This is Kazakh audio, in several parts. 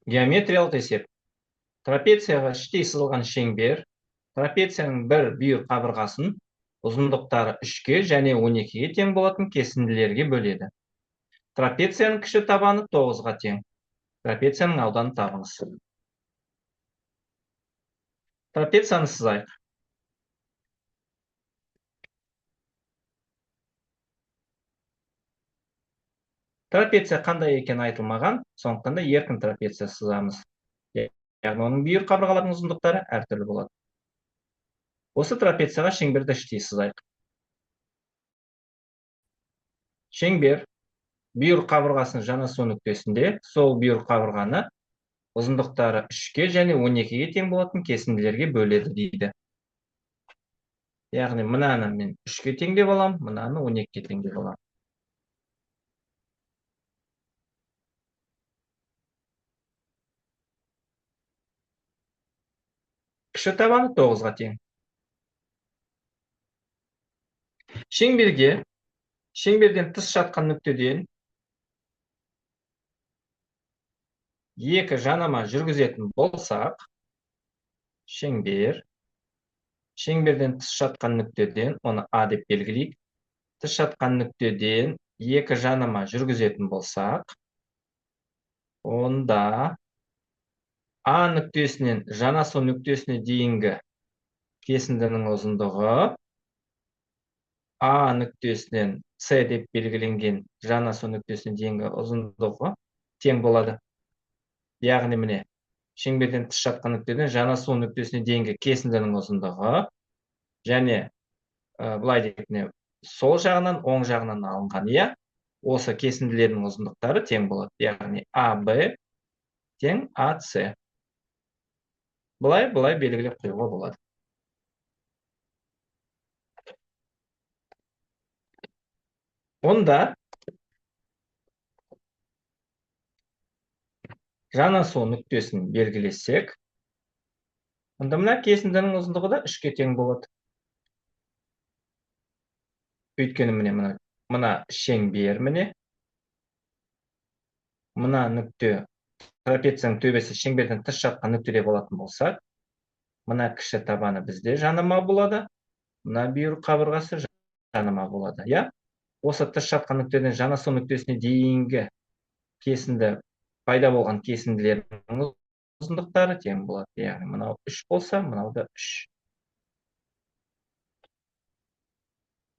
Геометриялық есеп. Трапецияға іштей сызылған шеңбер трапецияның бір бүйір қабырғасын ұзындықтары 3-ке және 12-ге тең болатын кесінділерге бөледі. Трапецияның кіші табаны 9-ға тең. Трапецияның ауданын табыңыз. Трапецияны сызайық. Трапеция қандай екені айтылмаған, сондықтан да еркін трапеция сызамыз. Яғни оның бүйір қабырғаларының ұзындықтары әртүрлі болады. Осы трапецияға шеңберді іштей сызайық. Шеңбер бүйір қабырғасының жанасу нүктесінде сол бүйір қабырғаны ұзындықтары 3-ке және 12-ге тең болатын кесінділерге бөледі дейді. Яғни мынаны мен 3-ке тең деп аламын, мынаны 12-ге тең деп аламын. Кіші табаны 9-ға тең. Шеңберден тыс жатқан нүктеден екі жанама жүргізетін болсақ, шеңберден тыс жатқан нүктеден, оны А деп белгілейік, тыс жатқан нүктеден екі жанама жүргізетін болсақ, онда А нүктесінен жанасу нүктесіне дейінгі кесіндінің ұзындығы А нүктесінен С деп белгіленген жанасу нүктесіне дейінгі ұзындығы тең болады. Яғни міне, шеңберден тыс жатқан нүктеден жанасу нүктесіне дейінгі кесіндінің ұзындығы және былай дейтіне сол жағынан, оң жағынан алынған, иә, осы кесінділердің ұзындықтары тең болады. Яғни АБ тең АС. Былай белгілеп қоюға болады. Онда жанасу нүктесін белгілесек, онда мына кесіндінің ұзындығы да 3-ке тең болады. Өйткені мына шеңбер, мына нүкте трапецияның төбесі шеңберден тыс жатқан нүктеде болатын болса, мына кіші табаны бізде жанама болады, мына бүйір қабырғасы жанама болады. Я? Осы тыс жатқан нүктеден жанасу нүктесіне дейінгі кесінді пайда болған кесінділердің ұзындықтары тең болады. Яғни мынау 3 болса, мынау да 3.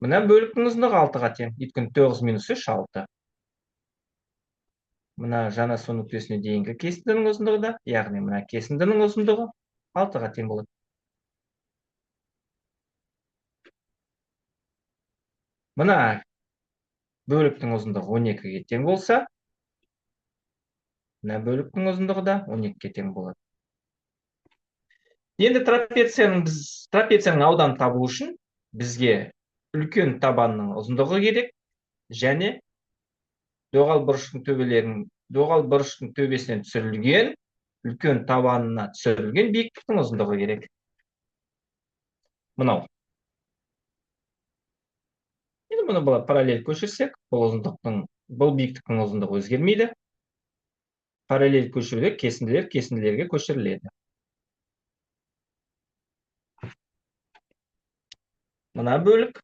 Мына бөліктің ұзындығы 6-ға тең. Өйткені 9 минус 3 6. Мына жанасу нүктесіне дейінгі кесіндінің ұзындығы да, яғни мына кесіндінің ұзындығы 6-ға тең болады. Мына бөліктің ұзындығы 12-ге тең болса, мына бөліктің ұзындығы да 12-ге тең болады. Енді трапецияның ауданын табу үшін бізге үлкен табанның ұзындығы керек және доғал бұрыштың төбесінен түсірілген үлкен табанына түсірілген биіктіктің ұзындығы керек. Мынау. Енді мұны былай параллель көшірсек, бұл биіктіктің ұзындығы өзгермейді. Параллель көшіруде кесінділерге көшіріледі. Мына бөлік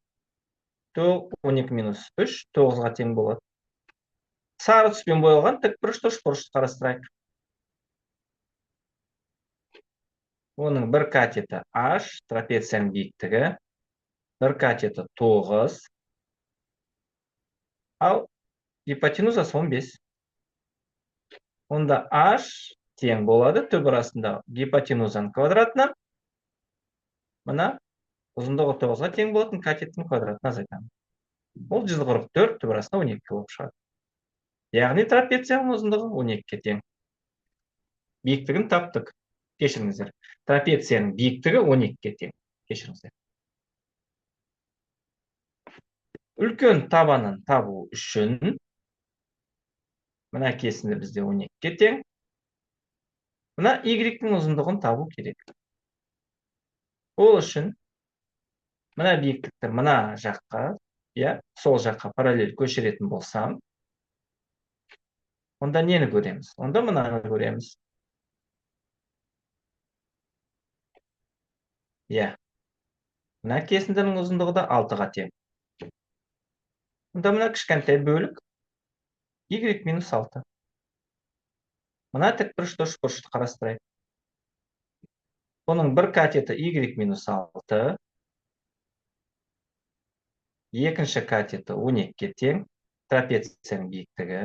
12 минус 3 9-ға тең болады. Сары түспен боялған тікбұрышты үшбұрышты қарастырайық. Оның бір катеті H, трапецияның биіктігі, бір катеті 9, ал гипотенузасы 15. Онда H тең болады түп арасында гипотенузаның квадратына, мына ұзындығы 9-ға тең болатын катеттің квадратына азайтамыз. Ол 144 түп арасында 12 болып шығады. Яғни трапецияның ұзындығы 12-ге тең. Биіктігін таптық. Кешіріңіздер. Трапецияның биіктігі 12-ге тең. Кешіріңіздер. Үлкен табанын табу үшін мына кесінді бізде 12-ге тең. Мына Y-дің ұзындығын табу керек. Ол үшін мына биіктікті мына жаққа, сол жаққа параллель көшіретін болсам, онда нені көреміз? Онда мынаны көреміз. Иә, мына кесіндінің ұзындығы да 6-ға тең. Мұнда мына кішкентай бөлік y минус 6. Мына тікбұрышты үшбұрышты қарастырайық. Оның бір катеті y минус 6, екінші катеті 12-ге тең, трапецияның биіктігі.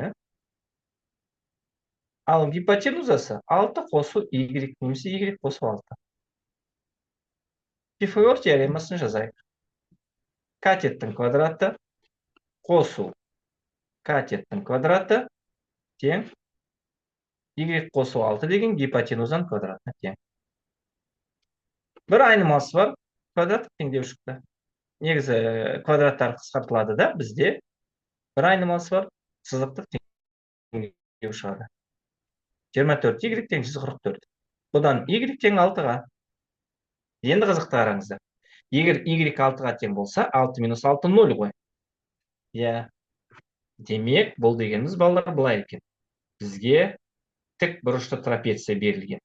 Ал гипотенузасы 6 қосу y немесе y қосу 6. Пифагор теоремасын жазайық. Катеттің квадраты қосу катеттің квадраты тең y қосу 6 деген гипотенузаның квадратына тең. Бір айнымасы бар, квадраттық теңдеу шықты. Негізі квадраттар қысқартылады да, бізде бір айнымасы бар, сызықтық теңдеу шығады. 24 y тең 144. Бұдан y тең 6-ға. Енді қызықты қараңыздар. Егер y 6-ға тең болса, 6 минус 6 0 ғой. Иә. Демек, бұл дегеніміз балалар былай екен. Бізге тік бұрышты трапеция берілген.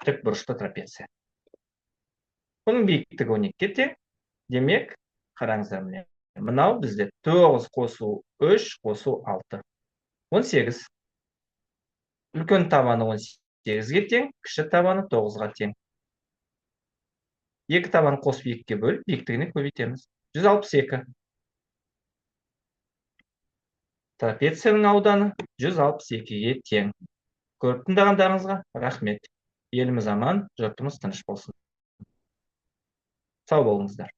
Тік бұрышты трапеция. Бұның биіктігі 12-ге тең. Демек, қараңыздар міне. Мынау бізде 9 қосу 3 қосу 6. 18. Үлкен табаны 18-ге тең, кіші табаны 9-ға тең. Екі табаны қосып 2-ге бөліп, биіктігіне көбейтеміз. 162. Трапецияның ауданы 162-ге тең. Көріп тыңдағандарыңызға рахмет. Еліміз аман, жұртымыз тыныш болсын. Сау болыңыздар.